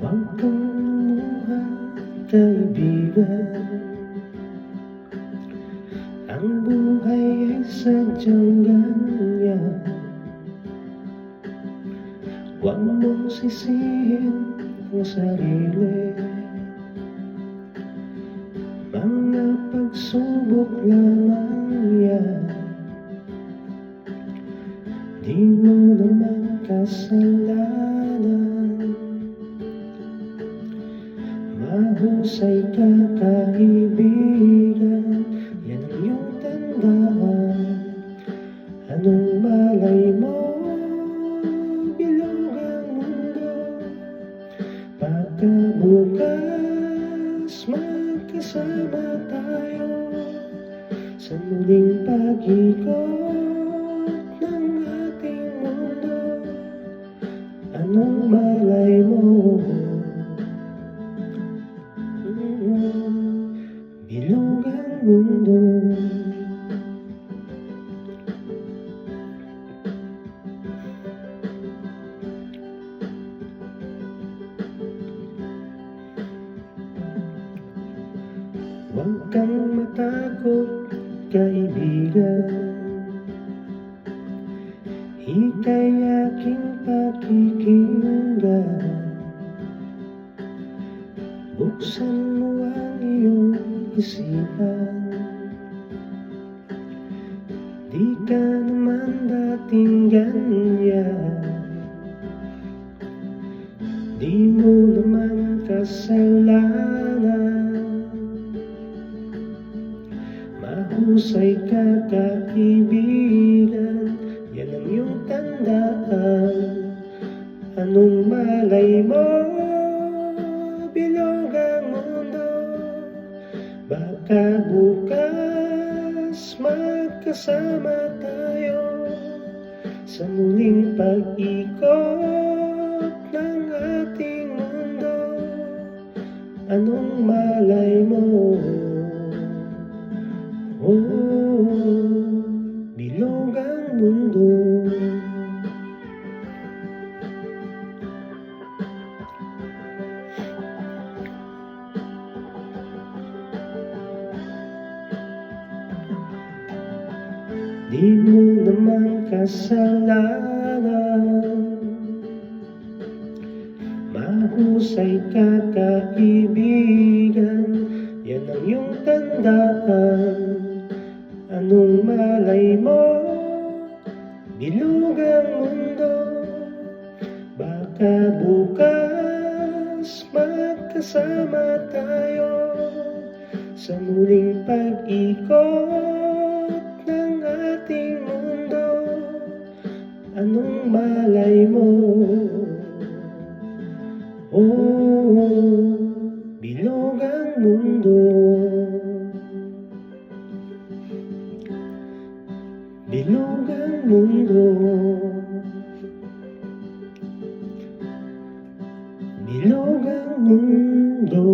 Huwag kang lumuha, kaibigan. Ang buhay ay sadyang ganyan. Huwag mong sisihin ang sarili. Mga pagsubok lamang yan. Di mo naman kasalanan. Mahusay ka, kaibigan, yan ang iyong tandaan. Anong malay mo, bilog ang mundo. Baka bukas magkasama tayo sa muling pag-ikot ng ating mundo. Anong malay mo, bilog ang mundo. Huwag kang matakot, kaibigan. Ika'y aking pakikinggan. Buksan mo ang iyong isipan. Di ka naman dating ganyan. Di mo naman kasalanan. Mahusay ka, kaibigan, yan ang iyong tandaan. Anong malay mo, bilog ang mundo. Baka bukas magkasama tayo sa muling pag-ikot ng ating mundo. Anong malay mo, bilog ang mundo. Di mo naman kasalanan. Mahusay ka, kaibigan, yan ang iyong tandaan. Anong malay mo, bilog ang mundo. Baka bukas magkasama tayo sa muling pag-ikot ng ating mundo. Anong malay mo, bilog ang mundo. Bilog ang mundo. Bilog ang mundo.